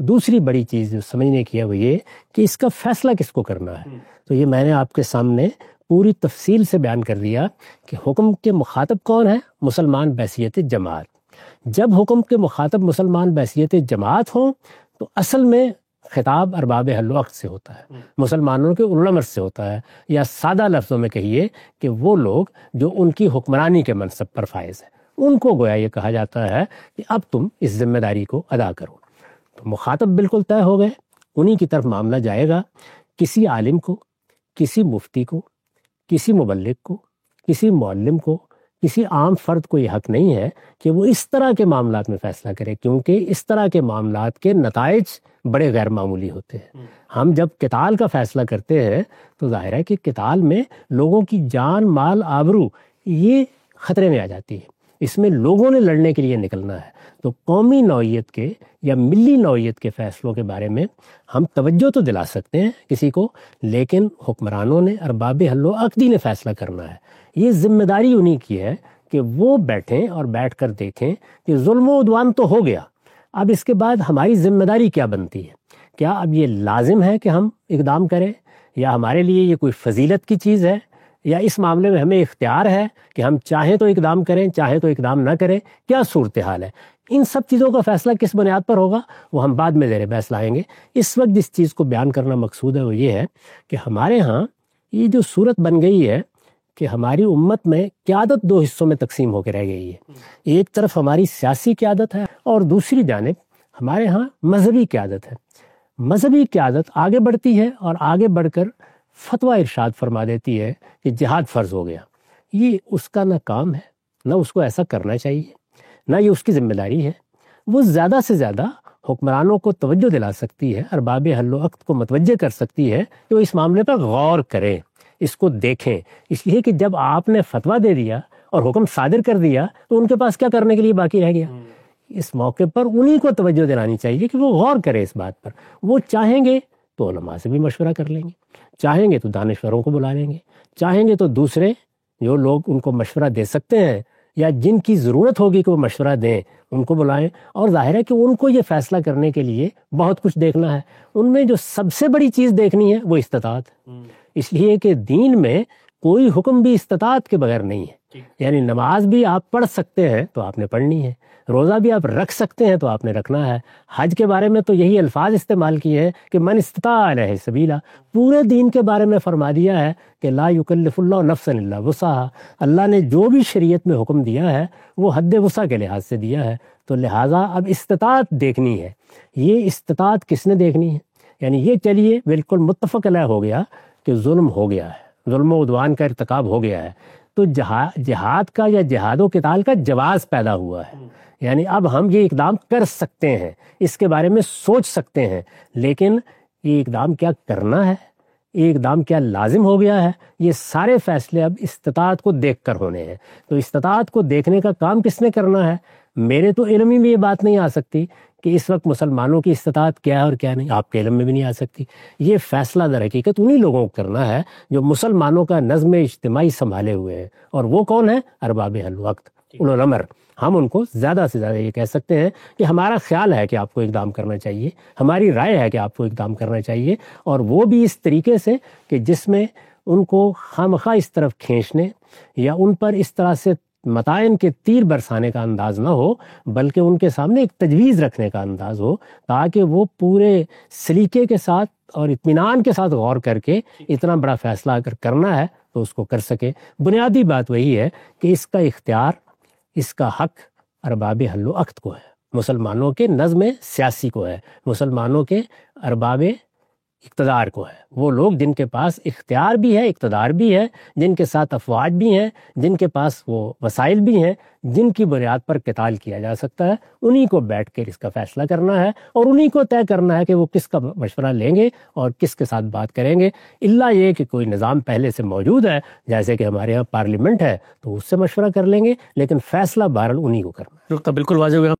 دوسری بڑی چیز جو سمجھنے کی ہے وہ یہ کہ اس کا فیصلہ کس کو کرنا ہے. تو یہ میں نے آپ کے سامنے پوری تفصیل سے بیان کر دیا کہ حکم کے مخاطب کون ہے؟ مسلمان بحیثیت جماعت. جب حکم کے مخاطب مسلمان بحیثیت جماعت ہوں تو اصل میں خطاب ارباب حل و عقد سے ہوتا ہے، مسلمانوں کے اولو الامر سے ہوتا ہے، یا سادہ لفظوں میں کہیے کہ وہ لوگ جو ان کی حکمرانی کے منصب پر فائز ہیں، ان کو گویا یہ کہا جاتا ہے کہ اب تم اس ذمہ داری کو ادا کرو. تو مخاطب بالکل طے ہو گئے، انہی کی طرف معاملہ جائے گا. کسی عالم کو، کسی مفتی کو، کسی مبلغ کو، کسی معلم کو، کسی عام فرد کو یہ حق نہیں ہے کہ وہ اس طرح کے معاملات میں فیصلہ کرے، کیونکہ اس طرح کے معاملات کے نتائج بڑے غیر معمولی ہوتے ہیں. ہم جب قتال کا فیصلہ کرتے ہیں تو ظاہر ہے کہ قتال میں لوگوں کی جان، مال، آبرو یہ خطرے میں آ جاتی ہے. اس میں لوگوں نے لڑنے کے لیے نکلنا ہے. تو قومی نوعیت کے یا ملی نوعیت کے فیصلوں کے بارے میں ہم توجہ تو دلا سکتے ہیں کسی کو، لیکن حکمرانوں نے، ارباب حل و عقدی نے فیصلہ کرنا ہے. یہ ذمہ داری انہی کی ہے کہ وہ بیٹھیں اور بیٹھ کر دیکھیں کہ ظلم و عدوان تو ہو گیا، اب اس کے بعد ہماری ذمہ داری کیا بنتی ہے. کیا اب یہ لازم ہے کہ ہم اقدام کریں، یا ہمارے لیے یہ کوئی فضیلت کی چیز ہے، یا اس معاملے میں ہمیں اختیار ہے کہ ہم چاہیں تو اقدام کریں، چاہیں تو اقدام نہ کریں؟ کیا صورتحال ہے؟ ان سب چیزوں کا فیصلہ کس بنیاد پر ہوگا وہ ہم بعد میں زیر بحث لائیں گے. اس وقت جس چیز کو بیان کرنا مقصود ہے وہ یہ ہے کہ ہمارے ہاں یہ جو صورت بن گئی ہے کہ ہماری امت میں قیادت دو حصوں میں تقسیم ہو کے رہ گئی ہے. ایک طرف ہماری سیاسی قیادت ہے اور دوسری جانب ہمارے ہاں مذہبی قیادت ہے. مذہبی قیادت آگے بڑھتی ہے اور آگے بڑھ کر فتویٰ ارشاد فرما دیتی ہے کہ جہاد فرض ہو گیا. یہ اس کا نہ کام ہے، نہ اس کو ایسا کرنا چاہیے، نہ یہ اس کی ذمہ داری ہے. وہ زیادہ سے زیادہ حکمرانوں کو توجہ دلا سکتی ہے، ارباب حل و عقد کو متوجہ کر سکتی ہے کہ وہ اس معاملے پر غور کریں، اس کو دیکھیں. اس لیے کہ جب آپ نے فتویٰ دے دیا اور حکم صادر کر دیا تو ان کے پاس کیا کرنے کے لیے باقی رہ گیا؟ اس موقع پر انہی کو توجہ دلانی چاہیے کہ وہ غور کرے اس بات پر. وہ چاہیں گے تو علماء سے بھی مشورہ کر لیں گے، چاہیں گے تو دانشوروں کو بلا لیں گے، چاہیں گے تو دوسرے جو لوگ ان کو مشورہ دے سکتے ہیں یا جن کی ضرورت ہوگی کہ وہ مشورہ دیں ان کو بلائیں. اور ظاہر ہے کہ ان کو یہ فیصلہ کرنے کے لیے بہت کچھ دیکھنا ہے. ان میں جو سب سے بڑی چیز دیکھنی ہے وہ استطاعت. اس لیے کہ دین میں کوئی حکم بھی استطاعت کے بغیر نہیں ہے. یعنی نماز بھی آپ پڑھ سکتے ہیں تو آپ نے پڑھنی ہے، روزہ بھی آپ رکھ سکتے ہیں تو آپ نے رکھنا ہے. حج کے بارے میں تو یہی الفاظ استعمال کیے ہیں کہ من استطاع الیہ سبیلا. پورے دین کے بارے میں فرما دیا ہے کہ لا یکلف اللہ نفسا الا وسعہا. اللہ نے جو بھی شریعت میں حکم دیا ہے وہ حد وسع کے لحاظ سے دیا ہے. تو لہٰذا اب استطاعت دیکھنی ہے. یہ استطاعت کس نے دیکھنی ہے؟ یعنی یہ چلیے بالکل متفق علیہ ہو گیا کہ ظلم ہو گیا ہے، ظلم و عدوان کا ارتکاب ہو گیا ہے، تو جہاد کا یا جہاد و قتال کا جواز پیدا ہوا ہے. یعنی اب ہم یہ اقدام کر سکتے ہیں، اس کے بارے میں سوچ سکتے ہیں، لیکن یہ اقدام کیا کرنا ہے، یہ اقدام کیا لازم ہو گیا ہے، یہ سارے فیصلے اب استطاعت کو دیکھ کر ہونے ہیں. تو استطاعت کو دیکھنے کا کام کس نے کرنا ہے؟ میرے تو علم میں یہ بات نہیں آ سکتی کہ اس وقت مسلمانوں کی استطاعت کیا ہے اور کیا نہیں، آپ کے علم میں بھی نہیں آ سکتی. یہ فیصلہ در حقیقت انہی لوگوں کو کرنا ہے جو مسلمانوں کا نظم اجتماعی سنبھالے ہوئے ہیں. اور وہ کون ہے؟ ارباب حل و عقد، اولو الامر. ہم ان کو زیادہ سے زیادہ یہ کہہ سکتے ہیں کہ ہمارا خیال ہے کہ آپ کو اقدام کرنا چاہیے، ہماری رائے ہے کہ آپ کو اقدام کرنا چاہیے، اور وہ بھی اس طریقے سے کہ جس میں ان کو خامخواہ اس طرف کھینچنے یا ان پر اس طرح سے متائن کے تیر برسانے کا انداز نہ ہو، بلکہ ان کے سامنے ایک تجویز رکھنے کا انداز ہو، تاکہ وہ پورے سلیقے کے ساتھ اور اطمینان کے ساتھ غور کر کے اتنا بڑا فیصلہ اگر کرنا ہے تو اس کو کر سکے. بنیادی بات وہی ہے کہ اس کا اختیار، اس کا حق ارباب حل و عقد کو ہے، مسلمانوں کے نظم سیاسی کو ہے، مسلمانوں کے ارباب اقتدار کو ہے. وہ لوگ جن کے پاس اختیار بھی ہے، اقتدار بھی ہے، جن کے ساتھ افواج بھی ہیں، جن کے پاس وہ وسائل بھی ہیں، جن کی بنیاد پر قتال کیا جا سکتا ہے، انہی کو بیٹھ کر اس کا فیصلہ کرنا ہے اور انہی کو طے کرنا ہے کہ وہ کس کا مشورہ لیں گے اور کس کے ساتھ بات کریں گے. الا یہ کہ کوئی نظام پہلے سے موجود ہے، جیسے کہ ہمارے یہاں پارلیمنٹ ہے، تو اس سے مشورہ کر لیں گے، لیکن فیصلہ بہرحال انہی کو کرنا ہے. بالکل واضح ہو گیا.